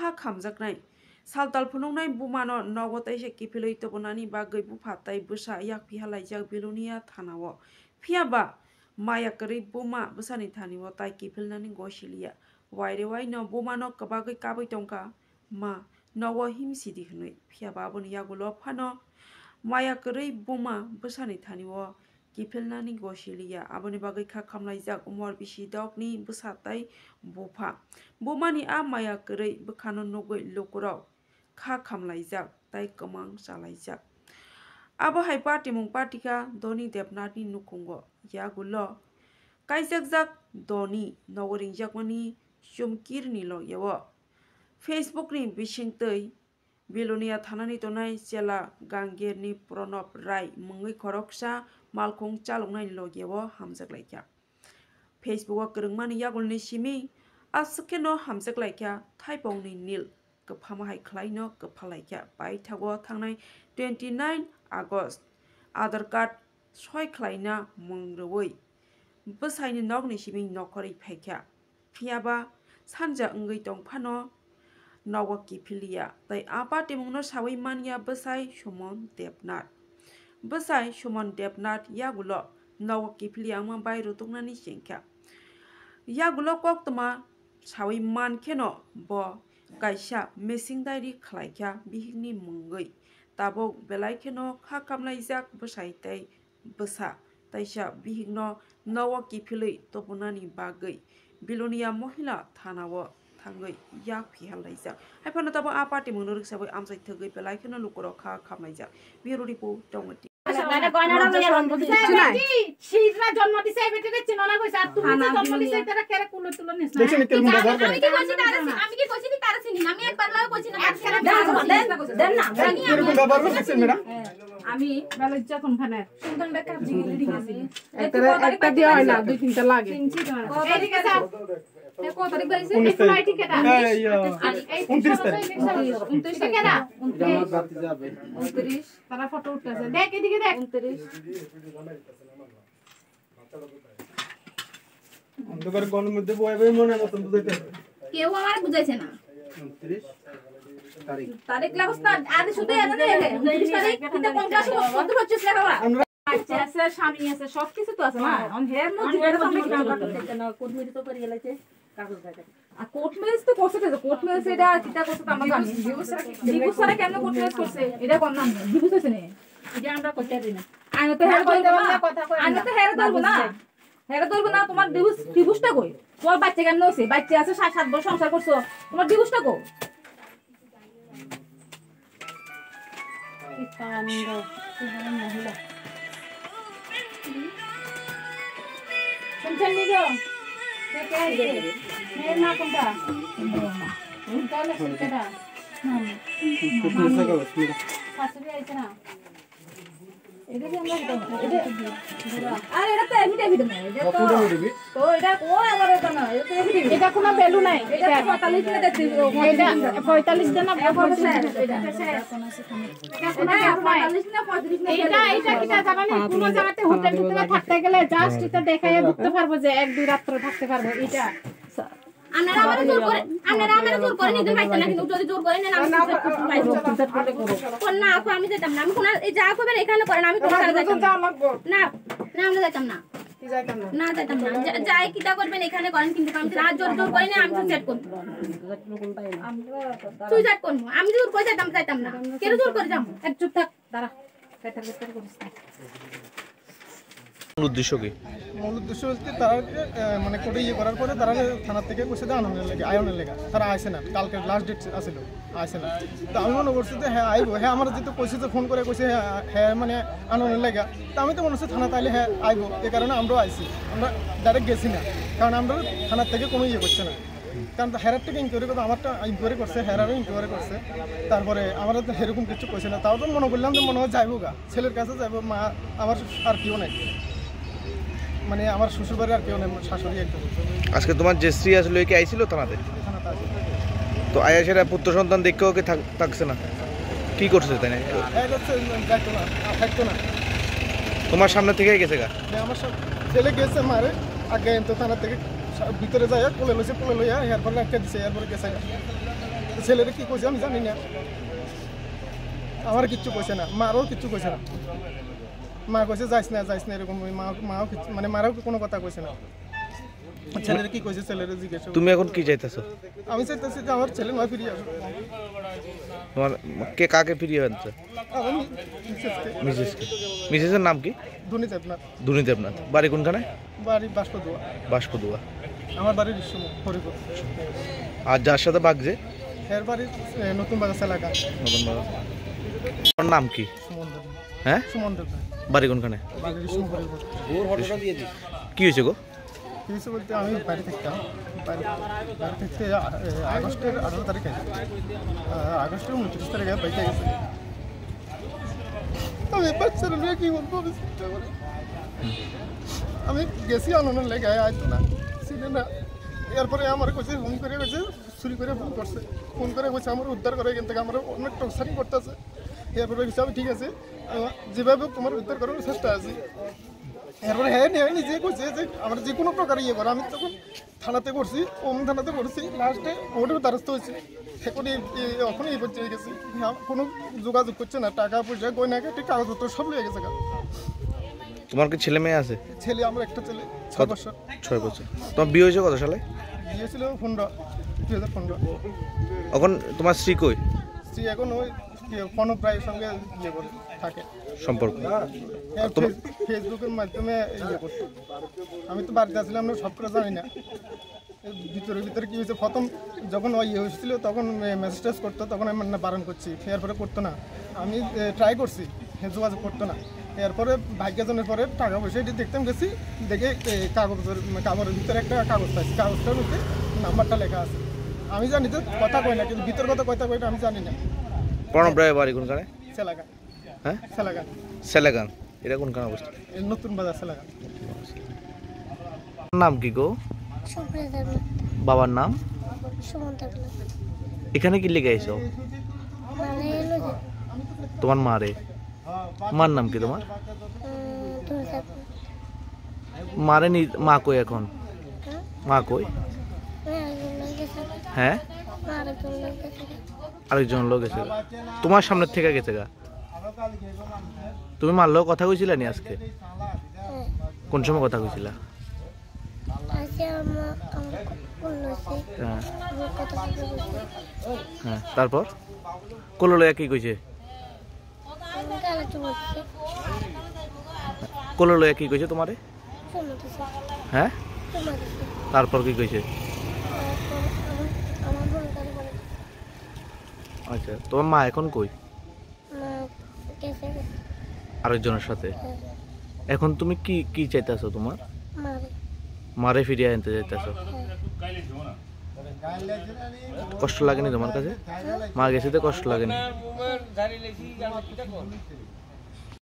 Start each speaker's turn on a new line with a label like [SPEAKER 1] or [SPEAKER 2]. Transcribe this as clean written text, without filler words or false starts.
[SPEAKER 1] खा खामजाकनाय सालताल फुनंनाय बुमानो नगताय से किफिलै तबनानि बागै बुफाताय बुसा याक फिहालायजाक बिलुनिया थानाव फियाबा माया करै बुमा बुसानि थानिव ताय किफिलनानि गसिलिया वायरे वाय न बुमानो कबागै काबै टंका मा नव हिमसिदि हनै फियाबा बन यागुलो फानो माया करै बुमा बुसानि थानिव किफिलनानि गसिलिया आबनि बागै खा खामलायजाक उमर बिसि दगनि बुसाताय बुफा बुमानि आ माया करै बुखानो नगै लुकुराव खा खामलायजाक ताय कमां जालायजाक आबो हाय पार्टी मुं पार्टीका दनि देबनाथनि नुकुंगो यागुलो कायजाकजाक दनि नवरिंजाकमनि चुमकिरनिल याव फेसबुकनि बिसिंतै बिलुनिया थानानि तनाय चेला गांगेरनि प्रणब राय मुङै खरकसा मालखं चालुंनायनिल याव हामजाकलायख्या फेसबुका गोरोंमानि यागुलनि सिमि आसकेनो हामजाकलायख्या थाइपावनि नील गफामाहाय खलायनो गफालायख्या बायथागो थांनाय 29 आगस्ट आधार कार्ड सय खलायना मंग्रवै बसायनि नगनि सिमिं नखरै फैख्या फियाबा सानजा अंगै दंफानो नवकी फिलिया तै आपा टिमुंनो सावै मानिया बसाय सुमन देबनाथ बसाय सुमन देबनाथ यागुलो नवकी फिलिया मा बाय रुतुंनानि सेंख्या यागुलो कक्तमा सावै मानखेनो ब गायसा मेसिं दायरि खलायख्या बिहिंनि मुंगै ताबो बेलायखेनो खा खामलायजाक बसायतै बसा तैसा बिहिंनो नवकी फिलै तबुनानि बागै बिलुनिया महिला थानाव थांगै याक फिहालायजाक हायफानो ताबो आ पार्टी मुंनो रिक्साबै आमसाय थगै बेलायखेनो लुकुरो खा खामलायजाक बिरुरिपु दंगति
[SPEAKER 2] शीघ्र जन्म दिसे बेटे चिनना কইছা তুমি যে জন্ম দিছে তারা কেরে কুলো তুলো নিছ না আমি কি কইছি তারা চিনি আমি একবার লাও কইছি না দেন না এরকম ব্যবহার করছেন ম্যাডাম আমি বেলজ্জা কোনখানে সুন্দরটা কাজ রেডি গেছি একটা দেওয়া হয় না দুই তিনটা লাগে চিনছি তোমার এদিকে যা কত তারিখ বলেছে একটু আইটি কেটা এই 29 তারিখ 29 কেটা 29 রাতে যাবে 29 তারা ফটো উঠতেছে দেখ এদিকে দেখ 29
[SPEAKER 3] অন্ধকার কোন মধ্যে বইবে মনে মতন বুঝাইতে
[SPEAKER 2] কেউ আমার বুঝাইছে না
[SPEAKER 3] 29 তারিখ
[SPEAKER 2] তারিখ লাগছ না আজ শুধু এনে রে 29 তারিখ কিন্তু কোন ক্লাসে কত হচ্ছে লেখাপড়া বাচ্চা আছে স্বামী আছে সব কিছু তো আছে না অন হের মধ্যে এটা তো আমি করতে না কোড মেরি তো করে গেলাইছে কাগজ দাও আর কোড মেরিস তো করতে তো কোড মেরিস এটা কিটা করতে আমরা জানি দিবস সারা কেন কোড মেরিস করছে এটা কোন নাম দিবস আছে না এটা আমরা করতে দিই না আমি তো হের বলতে না কথা কই আমি তো হের ধরব না হের ধরব না তোমার দিবসটা কই তোমার বাচ্চা কেন আছে বাচ্চা আছে 7 বছর সংসার করছো তোমার দিবসটা কই কি কাণ্ড কি মহিলা শুনছেন নি গো কে কে মেয়ের মা কোনটা তাহলে সেটা শাশুড়ি আইছে না এটা কি আমরা এটা আরে এটা তো এভিডেভিট না এটা তো এটা কো আমার এটা না এটা তো এভিডেভিট এটা কোনো ভ্যালু নাই এটা 45 দিনে দেখছি এটা 45 দিন না এটা কিটা জানেন কোন জায়গাতে হোটেল ভিতরে থাকতে গেলে জাস্ট এটা দেখায় ঢুকতে পারবো যে এক দুই রাত থাকতে পারবো এটা আপনারা আমারে জোর করে নিতে পারতেন না কিন্তু যদি জোর করে নেন আমি কোন না আপু আমি যেতাম না আমি কোন এই যা করবেন এখানে করেন আমি কোন জায়গায় যাইতাম না না আমরা যাইতাম না না যাইতাম না যাই কিটা করবেন এখানে করেন কিন্তু আমি না জোর করে না আমি সেট করব তুই সেট করব আমি জোর করে যাইতাম না কেন জোর করে যাব এক চুপ থাক দাঁড়া কাটার কাটার করিস না
[SPEAKER 4] উদ্দেশ্য কি
[SPEAKER 3] মূল উদ্দেশ্য হচ্ছে তারা মানে কোর্টে ইয়ে করার পরে তারা থানা থেকে কইছে যে আয়নের লেগা তারা আইছে না কালকে লাস্ট ডেট আছিল আইছে না তো আমি মনে করছি যে হ্যাঁ আইব হ্যাঁ আমার যেহেতু কইছে যে ফোন করে কইছে হ্যাঁ মানে আননের লেগা তো আমি তো মনে হচ্ছে থানা তাইলে হ্যাঁ আইব এই কারণে আমরাও আইছি আমরা ডাইরেক্ট গেছি না কারণ আমরা থানার থেকে কোনো ইয়ে করছে না কারণ হেরার থেকে ইনকোয়ারি করতে আমারটা ইনকোয়ারি করছে হেরারও ইনকোয়ারি করছে তারপরে আমার তো সেরকম কিছু কইছে না তাও তো মনে করলাম যে মনে হয় যাইবো গা ছেলের কাছে যাইবো মা আমার আর কেউ নাই মানে আমার শ্বশুর বাড়ি আর কেউ নেই শাশুড়ি একটা
[SPEAKER 4] আজকে তোমার যে স্ত্রী আসলে কি আইছিল থানাতে তো আয়া সেটা পুত্র সন্তান দেখে ওকে থাকছে না কি করছে তাই না
[SPEAKER 3] যাইতো না থাকতো না
[SPEAKER 4] তোমার সামনে থেকে গেছে গা
[SPEAKER 3] আমার সব ছেলে গেছে মারে আগে তো থানা থেকে ভিতরে যায় কোলে লইয়া এরপরে একটা দিছে এরপরে গেছে ছেলেরা কি কইছে আমি জানি না, আমার কিচ্ছু কইছে না, মারও কিচ্ছু কইছে না। মা কইছে যাইস না এরকম, মাও মানে মারাও কোনো কথা কইছে না। ছেলেরা কি কইছে ছেলেরা জিজ্ঞেস।
[SPEAKER 4] তুমি এখন কি চাইতেছো?
[SPEAKER 3] আমি চাইতেছি যে আমার ছেলে নয় ফিরিয়ে আসুক।
[SPEAKER 4] তোমার কে কাকে ফিরিয়ে আনছে?
[SPEAKER 3] আমি
[SPEAKER 4] মিসেসকে। মিসেসের নাম কি?
[SPEAKER 3] ধনী দেবনাথ।
[SPEAKER 4] ধনী দেবনাথ। বাড়ি কোনখানে?
[SPEAKER 3] বাড়ি বাষ্পদুয়া।
[SPEAKER 4] বাষ্পদুয়া।
[SPEAKER 3] আমার বাড়ির হরিপুর।
[SPEAKER 4] আর যার সাথে বাগছে
[SPEAKER 3] এর বাড়ি নতুন বাজার এলাকা।
[SPEAKER 4] নতুন বাজার। তোমার নাম কি?
[SPEAKER 3] সুমন দেব।
[SPEAKER 4] হ্যাঁ,
[SPEAKER 3] সুমন দেব।
[SPEAKER 4] বাড়ি কোনখানে?
[SPEAKER 3] বাড়ির হরিপুর।
[SPEAKER 4] কি হয়েছে গো?
[SPEAKER 3] কি হয়েছে বলতে আমি বাড়ি থাকতাম, বাড়ি থেকে আগস্টের 18 তারিখে, আগস্টের 29 তারিখে বাইকে গেছে। আমি বাচ্চারা নিয়ে কি বলবো, আমি গেছি আনন্দের লেগে আইতো না, ছিল না। এরপরে আমার কাছে ফোন করে গেছে, চুরি করে ফোন করছে, ফোন করে গেছে আমার উদ্ধার করে, এখান থেকে আমার অনেক টর্চারিং করতেছে। এরপরে গেছে আমি ঠিক আছে, যেভাবে তোমার উদ্ধার করার চেষ্টা আছি। এরপরে হ্যাঁ নিজে করছে যে আমার যে কোনো প্রকার ইয়ে করে। আমি তখন থানাতে করছি, থানাতে করছি, লাস্টে ওটাও দ্বারস্থ হয়েছি। এখন এখন এই পর্যায়ে গেছি, কোনো যোগাযোগ করছে না, টাকা পয়সা গয়নাঘাটি কাগজপত্র সব লেগে গেছে।
[SPEAKER 4] তোমার কি ছেলে মেয়ে আছে?
[SPEAKER 3] ছেলে আমার একটা ছেলে, 6 বছর।
[SPEAKER 4] 6 বছর। তোমার বিয়ে হয়েছে কত সালে?
[SPEAKER 3] বিয়ে ছিল 2015।
[SPEAKER 4] এখন তোমার স্ত্রী কই?
[SPEAKER 3] স্ত্রী এখন ওই প্রণব রায়ের সঙ্গে ইয়ে করে থাকে
[SPEAKER 4] সম্পর্ক।
[SPEAKER 3] ফেসবুকের মাধ্যমে ইয়ে করতো। আমি তো বাড়িতে আসলাম না, সবটা জানি না। ভিতরে কি হয়েছে, প্রথম যখন ওই ইয়ে হয়েছিল তখন মেসেজ করতো, তখন আমি না বারণ করছি, এরপরে করতো না। আমি ট্রাই করছি, যোগাযোগ করতো না। এরপরে ভাগ্যজনের পরে টাকা পয়সা এটি দেখতাম গেছি, দেখে কাগজের ভিতরে একটা কাগজ পাইছি, কাগজটার মধ্যে নাম্বারটা লেখা আছে। আমি জানি তো কথা কই না, কিন্তু ভিতর কথা কই না আমি জানি না।
[SPEAKER 4] প্রণব রায় বাড়ি কোনখানে?
[SPEAKER 3] সেলাগান।
[SPEAKER 4] হ্যাঁ,
[SPEAKER 3] সেলাগান।
[SPEAKER 4] সেলাগান। এটা কোনখানে অবস্থা?
[SPEAKER 3] নতুন বাজার সেলাগান।
[SPEAKER 4] নাম কি গো? বাবার নাম? এখানে কি লেগে আইছো? তোমার মারে? মার নাম কি তোমার? মারে মা কই এখন? মা কই? হ্যাঁ, আরেকজন লোক গেছে। তোমার সামনে থেকে গেছে গা? তুমি মারলেও কথা কইছিলা নি আজকে? কোন সময় কথা কইছিলা? হ্যাঁ, তারপর কোলো লয়া কি কইছে? কোলো লয়া কি কইছে তোমারে? হ্যাঁ, তারপর কি কইছে? আচ্ছা, তোমার মা এখন কই? আরেকজনের সাথে। এখন তুমি কি কি চাইতেছো? তোমার মারে ফিরিয়ে আনতে চাইতেছো? কষ্ট লাগেনি তোমার কাছে? মা গেছে তো কষ্ট লাগেনি?